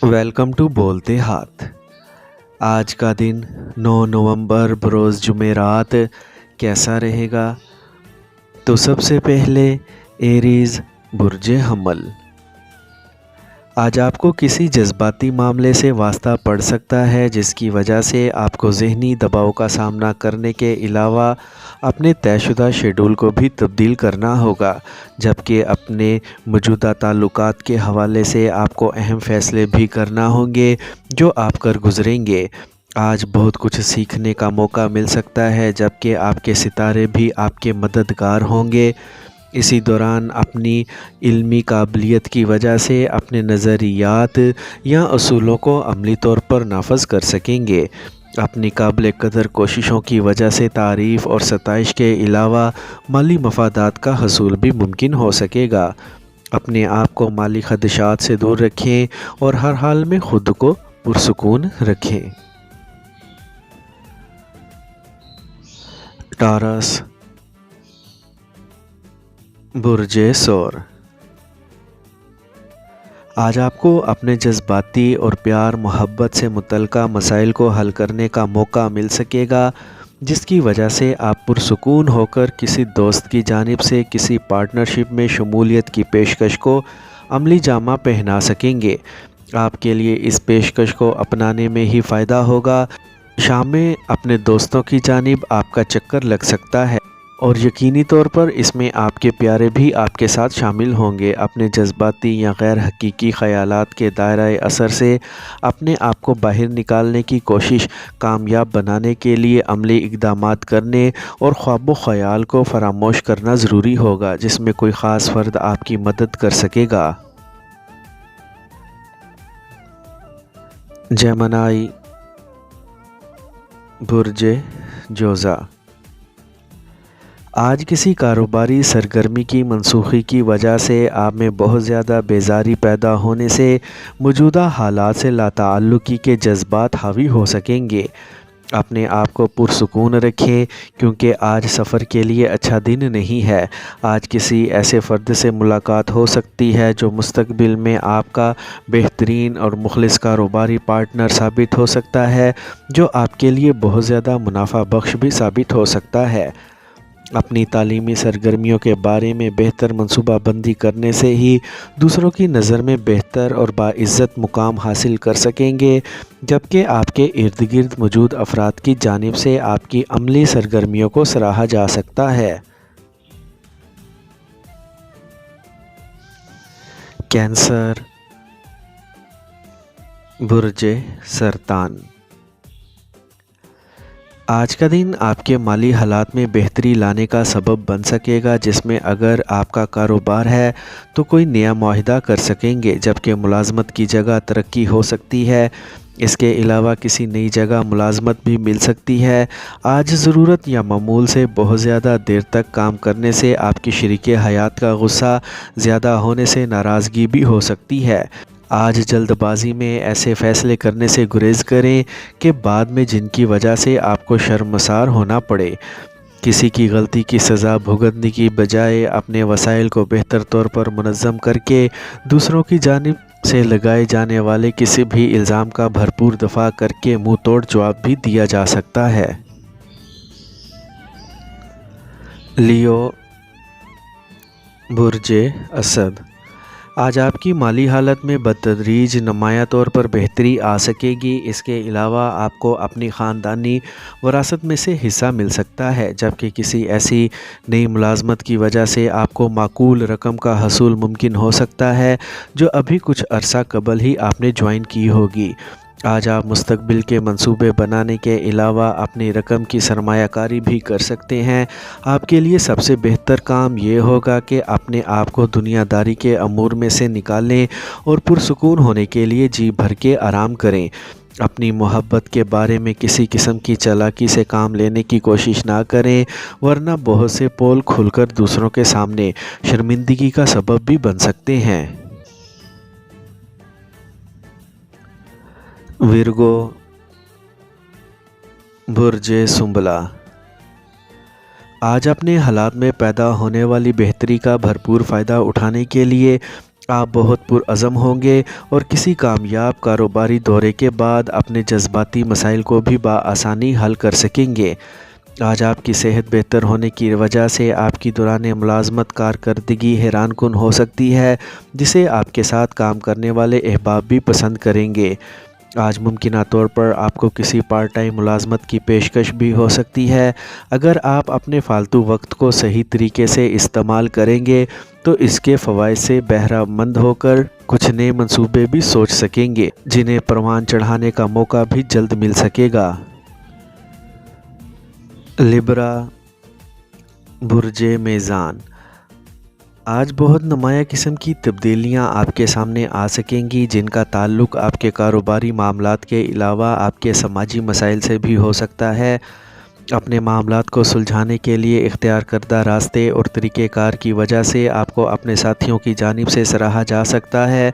Welcome to बोलते हाथ। आज का दिन 9 नवंबर बरोज़ जुमेरात कैसा रहेगा? तो सबसे पहले एरीज़ बुर्ज हमल। आज आपको किसी जज्बाती मामले से वास्ता पड़ सकता है जिसकी वजह से आपको ज़हनी दबाव का सामना करने के अलावा अपने तयशुदा शेड्यूल को भी तब्दील करना होगा, जबकि अपने मौजूदा ताल्लुकात के हवाले से आपको अहम फ़ैसले भी करना होंगे जो आप कर गुज़रेंगे। आज बहुत कुछ सीखने का मौका मिल सकता है, जबकि आपके सितारे भी आपके मददगार होंगे। इसी दौरान अपनी इल्मी काबिलियत की वजह से अपने नज़रियात या असूलों को अमली तौर पर नाफज कर सकेंगे। अपनी काबिल कदर कोशिशों की वजह से तारीफ़ और सताइश के अलावा माली मफादात का हसूल भी मुमकिन हो सकेगा। अपने आप को माली खदशात से दूर रखें और हर हाल में ख़ुद को पुरसुकून रखें। टॉरस बुर्ज सौर। आज आपको अपने जज्बाती और प्यार मोहब्बत से मुतल्लिका मसाइल को हल करने का मौका मिल सकेगा, जिसकी वजह से आप पुरसुकून होकर किसी दोस्त की जानिब से किसी पार्टनरशिप में शमूलियत की पेशकश को अमली जामा पहना सकेंगे। आपके लिए इस पेशकश को अपनाने में ही फ़ायदा होगा। शाम में अपने दोस्तों की जानिब आपका चक्कर लग सकता है और यकीनी तौर पर इसमें आपके प्यारे भी आपके साथ शामिल होंगे। अपने जज्बाती या गैर हकीकी ख़यालात के दायरे असर से अपने आप को बाहर निकालने की कोशिश कामयाब बनाने के लिए अमली इक़दामात करने और ख्वाब व ख़याल को फरामोश करना ज़रूरी होगा, जिसमें कोई ख़ास फ़र्द आपकी मदद कर सकेगा। जेमिनी बुर्ज जोज़ा। आज किसी कारोबारी सरगर्मी की मनसूखी की वजह से आप में बहुत ज़्यादा बेजारी पैदा होने से मौजूदा हालात से लाताल्लुकी के जज्बात हावी हो सकेंगे। अपने आप को पुरसुकून रखें, क्योंकि आज सफ़र के लिए अच्छा दिन नहीं है। आज किसी ऐसे फ़र्द से मुलाकात हो सकती है जो मुस्तक़बिल में आपका बेहतरीन और मुखलिस कारोबारी पार्टनर साबित हो सकता है, जो आपके लिए बहुत ज़्यादा मुनाफा बख्श भी साबित हो सकता है। अपनी तालीमी सरगर्मियों के बारे में बेहतर मनसूबाबंदी करने से ही दूसरों की नज़र में बेहतर और बाइज़्ज़त मुकाम हासिल कर सकेंगे, जबकि आपके इर्द गिर्द मौजूद अफराद की जानिब से आपकी अमली सरगर्मियों को सराहा जा सकता है। कैंसर बुर्ज सरतान। आज का दिन आपके माली हालात में बेहतरी लाने का सबब बन सकेगा, जिसमें अगर आपका कारोबार है तो कोई नया मुआहिदा कर सकेंगे, जबकि मुलाजमत की जगह तरक्की हो सकती है। इसके अलावा किसी नई जगह मुलाजमत भी मिल सकती है। आज ज़रूरत या मामूल से बहुत ज़्यादा देर तक काम करने से आपकी शरीके हयात का गुस्सा ज़्यादा होने से नाराज़गी भी हो सकती है। आज जल्दबाजी में ऐसे फ़ैसले करने से गुरेज करें कि बाद में जिनकी वजह से आपको शर्मसार होना पड़े। किसी की गलती की सज़ा भुगतने की बजाय अपने वसाइल को बेहतर तौर पर मुनज़्ज़म करके दूसरों की जानिब से लगाए जाने वाले किसी भी इल्ज़ाम का भरपूर दफ़ा करके मुँह तोड़ जवाब भी दिया जा सकता है। लियो बुर्ज असद। आज आपकी माली हालत में बतदरीज नुमायाँ तौर पर बेहतरी आ सकेगी। इसके अलावा आपको अपनी ख़ानदानी वरासत में से हिस्सा मिल सकता है, जबकि किसी ऐसी नई मुलाजमत की वजह से आपको माकूल रकम का हसूल मुमकिन हो सकता है जो अभी कुछ अरसा कबल ही आपने ज्वाइन की होगी। आज आप मुस्तकबिल के मंसूबे बनाने के अलावा अपनी रकम की सरमायाकारी भी कर सकते हैं। आपके लिए सबसे बेहतर काम ये होगा कि अपने आप को दुनियादारी के अमूर में से निकालें और पुरसुकून होने के लिए जी भर के आराम करें। अपनी मोहब्बत के बारे में किसी किस्म की चालाकी से काम लेने की कोशिश ना करें, वरना बहुत से पोल खुलकर दूसरों के सामने शर्मिंदगी का सबब भी बन सकते हैं। विर्गो बुर्ज सुंबला। आज अपने हालात में पैदा होने वाली बेहतरी का भरपूर फ़ायदा उठाने के लिए آپ بہت پرعزم ہوں گے اور کسی کامیاب کاروباری دورے کے بعد اپنے جذباتی مسائل کو بھی بآسانی حل کر سکیں گے۔ آج آپ کی صحت بہتر ہونے کی وجہ سے آپ کی دوران ملازمت کارکردگی حیران کن ہو سکتی ہے، جسے آپ کے ساتھ کام کرنے والے احباب بھی پسند کریں گے۔ آج ممکنہ طور پر آپ کو کسی پارٹ ٹائم ملازمت کی پیشکش بھی ہو سکتی ہے۔ اگر آپ اپنے فالتو وقت کو صحیح طریقے سے استعمال کریں گے تو اس کے فوائد سے بہرہ مند ہو کر کچھ نئے منصوبے بھی سوچ سکیں گے، جنہیں پروان چڑھانے کا موقع بھی جلد مل سکے گا۔ لبرا، برج میزان، آج بہت نمایاں قسم کی تبدیلیاں آپ کے سامنے آ سکیں گی، جن کا تعلق آپ کے کاروباری معاملات کے علاوہ آپ کے سماجی مسائل سے بھی ہو سکتا ہے۔ اپنے معاملات کو سلجھانے کے لیے اختیار کردہ راستے اور طریقہ کار کی وجہ سے آپ کو اپنے ساتھیوں کی جانب سے سراہا جا سکتا ہے۔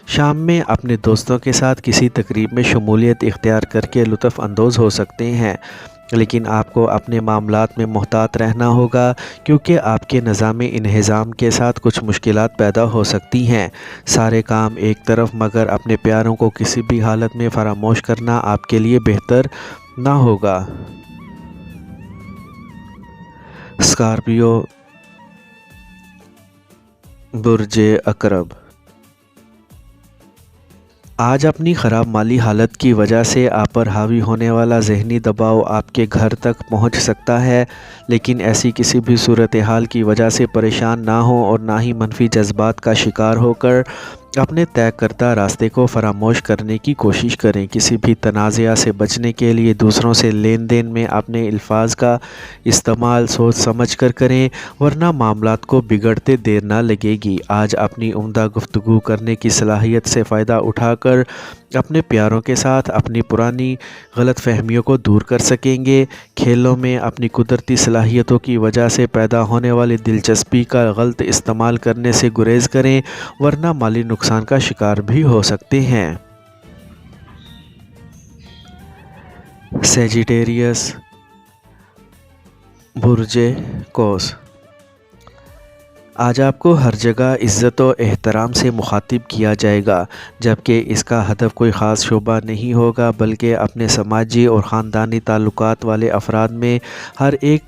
شام میں اپنے دوستوں کے ساتھ کسی تقریب میں شمولیت اختیار کر کے لطف اندوز ہو سکتے ہیں، لیکن آپ کو اپنے معاملات میں محتاط رہنا ہوگا، کیونکہ آپ کے نظام انہضام کے ساتھ کچھ مشکلات پیدا ہو سکتی ہیں۔ سارے کام ایک طرف، مگر اپنے پیاروں کو کسی بھی حالت میں فراموش کرنا آپ کے لیے بہتر نہ ہوگا۔ اسکارپیو، برج عقرب، آج اپنی خراب مالی حالت کی وجہ سے آپ پر حاوی ہونے والا ذہنی دباؤ آپ کے گھر تک پہنچ سکتا ہے، لیکن ایسی کسی بھی صورتحال کی وجہ سے پریشان نہ ہوں اور نہ ہی منفی جذبات کا شکار ہو کر اپنے طے کردہ راستے کو فراموش کرنے کی کوشش کریں۔ کسی بھی تنازعہ سے بچنے کے لیے دوسروں سے لین دین میں اپنے الفاظ کا استعمال سوچ سمجھ کر کریں، ورنہ معاملات کو بگڑتے دیر نہ لگے گی۔ آج اپنی عمدہ گفتگو کرنے کی صلاحیت سے فائدہ اٹھا کر اپنے پیاروں کے ساتھ اپنی پرانی غلط فہمیوں کو دور کر سکیں گے۔ کھیلوں میں اپنی قدرتی صلاحیتوں کی وجہ سے پیدا ہونے والی دلچسپی کا غلط استعمال کرنے سے گریز کریں، ورنہ مالی نقصان کا شکار بھی ہو سکتے ہیں۔ سیجیٹیریس، برج قوس، آج آپ کو ہر جگہ عزت و احترام سے مخاطب کیا جائے گا، جبکہ اس کا ہدف کوئی خاص شعبہ نہیں ہوگا، بلکہ اپنے سماجی اور خاندانی تعلقات والے افراد میں ہر ایک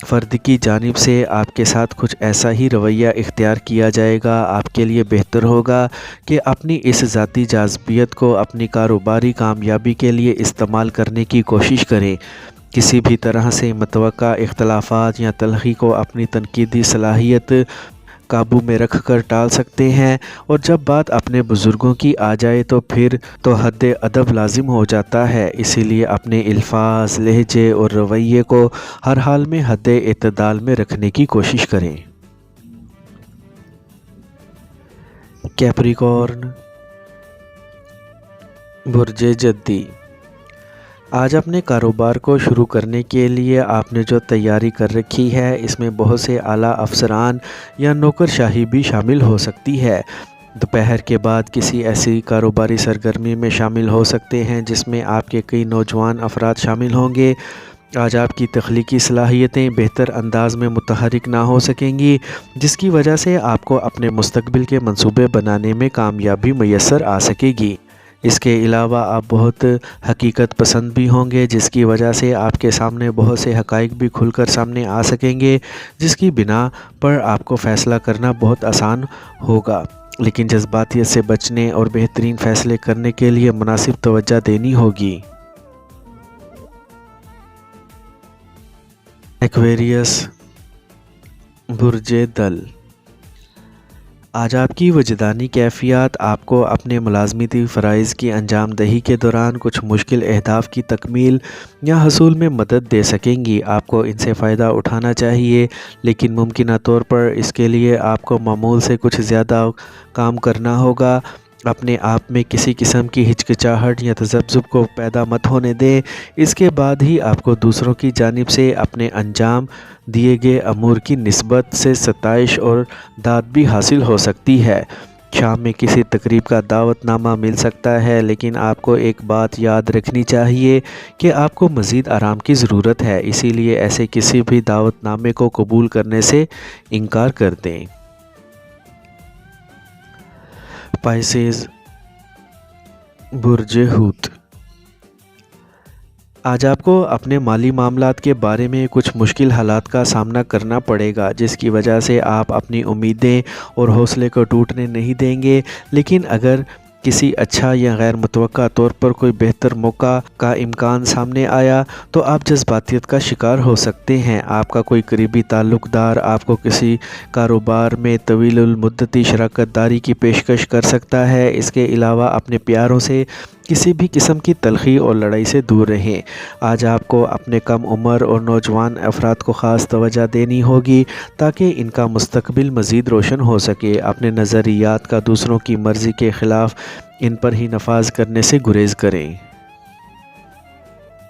فرد کی جانب سے آپ کے ساتھ کچھ ایسا ہی رویہ اختیار کیا جائے گا۔ آپ کے لیے بہتر ہوگا کہ اپنی اس ذاتی جاذبیت کو اپنی کاروباری کامیابی کے لیے استعمال کرنے کی کوشش کریں۔ کسی بھی طرح سے متوقع اختلافات یا تلخی کو اپنی تنقیدی صلاحیت قابو میں رکھ کر ٹال سکتے ہیں، اور جب بات اپنے بزرگوں کی آ جائے تو پھر تو حد ادب لازم ہو جاتا ہے۔ اسی لیے اپنے الفاظ، لہجے اور رویے کو ہر حال میں حد اعتدال میں رکھنے کی کوشش کریں۔ کیپریکارن، برج جدی، آج اپنے کاروبار کو شروع کرنے کے لیے آپ نے جو تیاری کر رکھی ہے، اس میں بہت سے اعلیٰ افسران یا نوکرشاہی بھی شامل ہو سکتی ہے۔ دوپہر کے بعد کسی ایسی کاروباری سرگرمی میں شامل ہو سکتے ہیں جس میں آپ کے کئی نوجوان افراد شامل ہوں گے۔ آج آپ کی تخلیقی صلاحیتیں بہتر انداز میں متحرک نہ ہو سکیں گی، جس کی وجہ سے آپ کو اپنے مستقبل کے منصوبے بنانے میں کامیابی میسر آ سکے گی۔ اس کے علاوہ آپ بہت حقیقت پسند بھی ہوں گے، جس کی وجہ سے آپ کے سامنے بہت سے حقائق بھی کھل کر سامنے آ سکیں گے، جس کی بنا پر آپ کو فیصلہ کرنا بہت آسان ہوگا، لیکن جذباتیت سے بچنے اور بہترین فیصلے کرنے کے لیے مناسب توجہ دینی ہوگی۔ ایکویریس، برج دل، آج آپ کی وجدانی کیفیات آپ کو اپنے ملازمتی فرائض کی انجام دہی کے دوران کچھ مشکل اہداف کی تکمیل یا حصول میں مدد دے سکیں گی۔ آپ کو ان سے فائدہ اٹھانا چاہیے، لیکن ممکنہ طور پر اس کے لیے آپ کو معمول سے کچھ زیادہ کام کرنا ہوگا۔ اپنے آپ میں کسی قسم کی ہچکچاہٹ یا تذبذب کو پیدا مت ہونے دیں، اس کے بعد ہی آپ کو دوسروں کی جانب سے اپنے انجام دیے گئے امور کی نسبت سے ستائش اور داد بھی حاصل ہو سکتی ہے۔ شام میں کسی تقریب کا دعوت نامہ مل سکتا ہے، لیکن آپ کو ایک بات یاد رکھنی چاہیے کہ آپ کو مزید آرام کی ضرورت ہے، اسی لیے ایسے کسی بھی دعوت نامے کو قبول کرنے سے انکار کر دیں۔ स्पाइसेस बुर्ज हूत। आज आपको अपने माली मामलात के बारे में कुछ मुश्किल हालात का सामना करना पड़ेगा, जिसकी वजह से आप अपनी उम्मीदें और हौसले को टूटने नहीं देंगे। लेकिन अगर किसी अच्छा या गैर मुतवक्का तौर पर कोई बेहतर मौका का इम्कान सामने आया तो आप जज्बातियत का शिकार हो सकते हैं। आपका कोई करीबी ताल्लुक़दार आपको किसी कारोबार में तवील मुद्दती शराकत दारी की पेशकश कर सकता है। इसके अलावा अपने प्यारों से किसी भी किस्म की तलखी और लड़ाई से दूर रहें। आज आपको अपने कम उम्र और नौजवान अफराद को ख़ास तवज्जो देनी होगी ताकि इनका मुस्तकबिल मज़ीद रोशन हो सके। अपने नज़रियात का दूसरों की मर्ज़ी के ख़िलाफ़ इन पर ही नफाज करने से गुरेज़ करें।